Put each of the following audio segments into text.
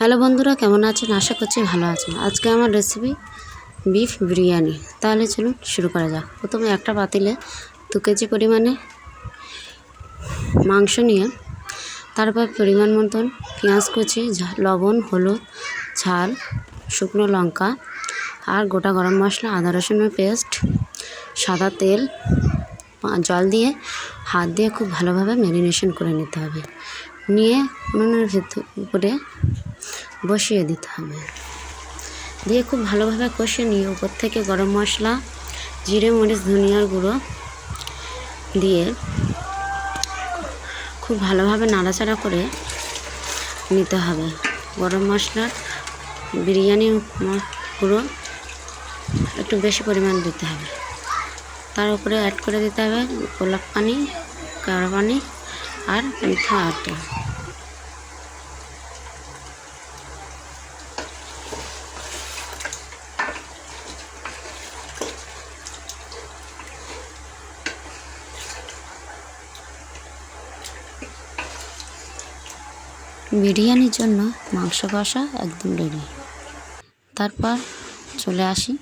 Hello বন্ধুরা, কেমন আছেন? আশা করছি ভালো আছেন। আজকে আমার রেসিপি বিফ বিরিয়ানি। তাহলে চলুন শুরু করা যাক। প্রথমে একটা পাতিলে 2 কেজি পরিমাণে মাংস নিয়ে তারপর পরিমাণ মতন পেঁয়াজ কুচি, লবণ, হলুদ, ঝাল, শুকনো লঙ্কা আর গোটা গরম মশলা, আদা রসুনের পেস্ট, সাদা তেল, জল দিয়ে হাত দিয়ে খুব ভালোভাবে ম্যারিনেশন করে নিতে হবে। নিয়ে উনুনের উপরে বসিয়ে দিতে হবে। দিয়ে খুব ভালোভাবে কষিয়ে নিয়ে উপর থেকে গরম মশলা, জিরে, মরিচ, ধনিয়ার গুঁড়ো দিয়ে খুব ভালোভাবে নাড়াচাড়া করে নিতে হবে। গরম মশলা, বিরিয়ানি গুঁড়ো একটু বেশি পরিমাণ দিতে হবে। তার উপরে অ্যাড করে দিতে হবে গোলাপ পানি, কেওড়া পানি আর মিঠা আটা। বিরিয়ানির জন্য মাংস কষা একদম রেডি। তারপর চলে আসি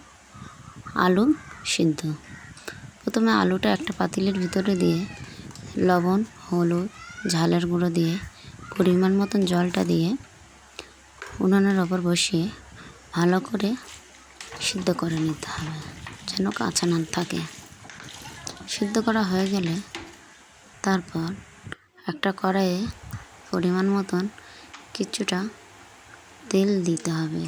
আলু সিদ্ধ। প্রথমে আলুটা একটা পাতিলের ভিতরে দিয়ে লবণ, হলুদ, ঝালের গুঁড়ো দিয়ে পরিমাণ মতন জলটা দিয়ে উনুনের ওপর বসিয়ে ভালো করে সিদ্ধ করে নিতে হবে, যেন কাঁচা না থাকে। সিদ্ধ করা হয়ে গেলে তারপর একটা কড়াইয়ে পরিমাণ মতন কিছুটা তেল দিতে হবে।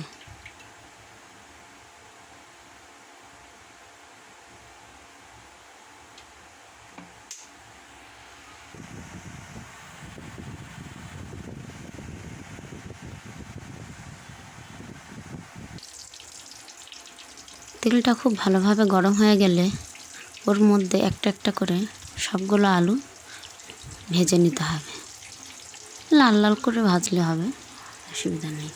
তেলটা খুব ভালোভাবে গরম হয়ে গেলে ওর মধ্যে একটা একটা করে সবগুলো আলু ভেজে নিতে হবে। লাল লাল করে ভাজলে হবে, অসুবিধা নেই।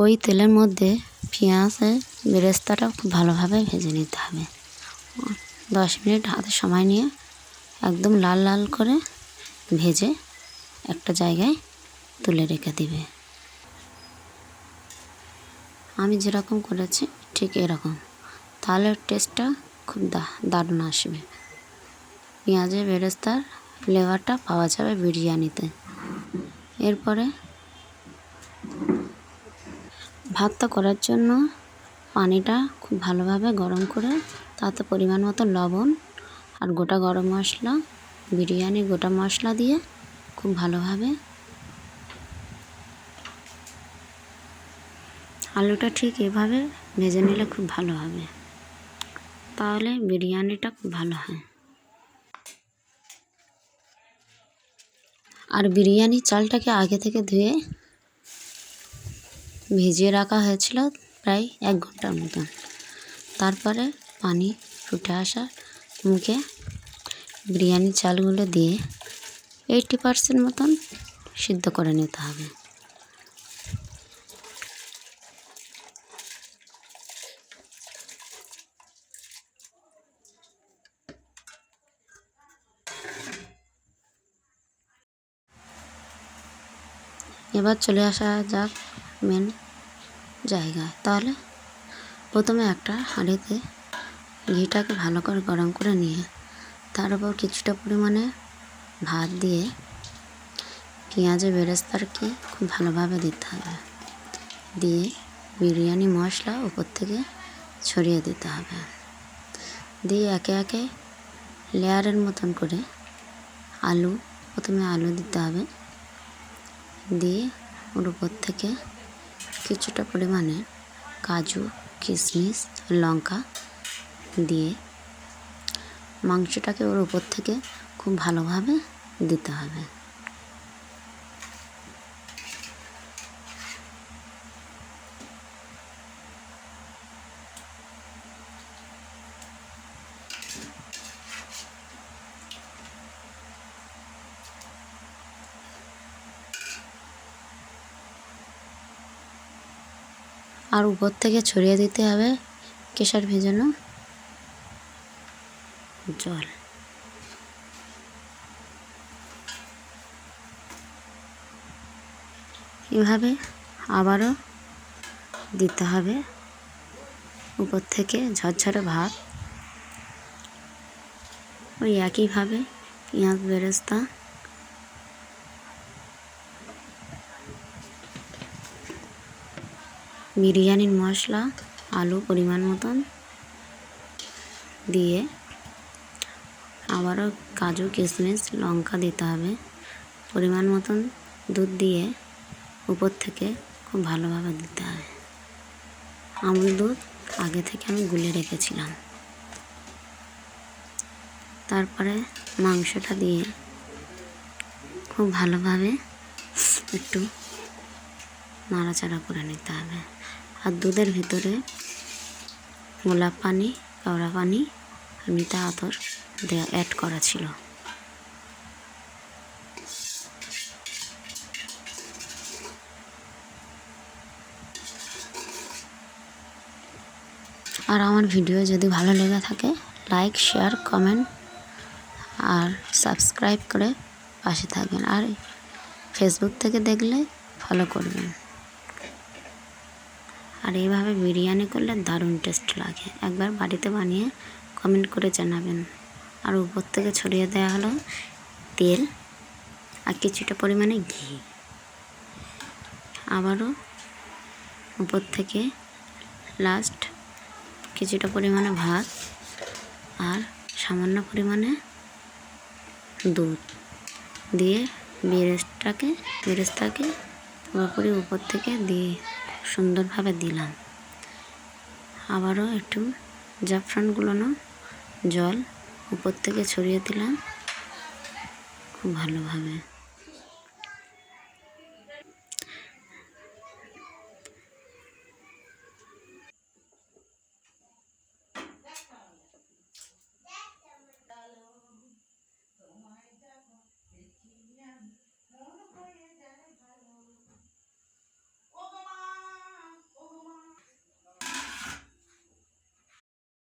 ওই তেলের মধ্যে পেঁয়াজের বেরেস্তাটা খুব ভালোভাবে ভেজে নিতে হবে। 10 মিনিট হাতে সময় নিয়ে একদম লাল লাল করে ভেজে একটা জায়গায় তুলে রেখে দিবে। আমি যেরকম করেছি ঠিক এরকম, তাহলে টেস্টটা খুব দারুণ আসবে। পেঁয়াজের বেরেস্তার ফ্লেভারটা পাওয়া যাবে বিরিয়ানিতে। এরপরে ভাতটা করার জন্য পানিটা খুব ভালোভাবে গরম করে তাতে পরিমাণ মতো লবণ আর গোটা গরম মশলা, বিরিয়ানি গোটা মশলা দিয়ে খুব ভালোভাবে আলুটা ঠিক এভাবে ভেজে নিলে খুব ভালো হবে, তাহলে বিরিয়ানিটা খুব ভালো হয়। আর বিরিয়ানি চালটাকে আগে থেকে ধুয়ে ভিজিয়ে রাখা হয়েছিল প্রায় 1 ঘন্টার মতন। তারপরে পানি ফুটে আসার মুখে বিরিয়ানি চালগুলো দিয়ে 80% মতন সিদ্ধ করে নিতে হবে। এবার চলে আসা যাক মেন জায়গায়। তাহলে প্রথমে একটা হাঁড়িতে ঘিটাকে ভালো করে গরম করে নিয়ে তার উপর কিছুটা পরিমাণে ভাত দিয়ে পেঁয়াজের বেরেস্তাকে খুব ভালোভাবে দিতে হবে। দিয়ে বিরিয়ানি মশলা উপর থেকে ছড়িয়ে দিতে হবে। দিয়ে একে একে লেয়ারের মতন করে প্রথমে আলু দিতে হবে। দিয়ে ওর উপর থেকে কিছুটা পরিমাণে কাজু, কিশমিশ, লঙ্কা দিয়ে মাংসটাকে ওর উপর থেকে খুব ভালোভাবে দিতে হবে। আর উপর থেকে ছড়িয়ে দিতে হবে কেশর ভেজানো জল। এভাবে আবারও দিতে হবে উপর থেকে ঝরঝরে ভাত। ওই একইভাবে পেঁয়াজ বেরেস্তা, বিরিয়ানির মশলা, আলু পরিমাণ মতন দিয়ে আবারও কাজু কিশমিশ লঙ্কা দিতে হবে। পরিমাণ মতন দুধ দিয়ে উপর থেকে খুব ভালোভাবে দিতে হবে। আমুল দুধ আগে থেকে আমি গুলে রেখেছিলাম। তারপরে মাংসটা দিয়ে খুব ভালোভাবে একটু নাড়াচাড়া করে নিতে হবে। আর দুধের ভিতরে গোলাপ পানি, কেওড়া পানি আর মিঠা আতর অ্যাড করা ছিল। আর আমার ভিডিও যদি ভালো লেগে থাকে লাইক, শেয়ার, কমেন্ট আর সাবস্ক্রাইব করে পাশে থাকবেন। আর ফেসবুক থেকে দেখলে ফলো করবেন। আর এইভাবে বিরিয়ানি করলে দারুণ টেস্ট লাগে। একবার বাড়িতে বানিয়ে কমেন্ট করে জানাবেন। আর উপর থেকে ছড়িয়ে দেওয়া হলো তেল আর কিছুটা পরিমাণে ঘি। আবারও উপর থেকে লাস্ট কিছুটা পরিমাণে ভাত আর সামান্য পরিমাণে দুধ দিয়ে বেরেস্তাকে পুরোপুরি উপর থেকে দিয়ে সুন্দরভাবে দিলাম। আবারও একটু জাফরান গুলানো জল উপর থেকে ছড়িয়ে দিলাম খুব ভালোভাবে।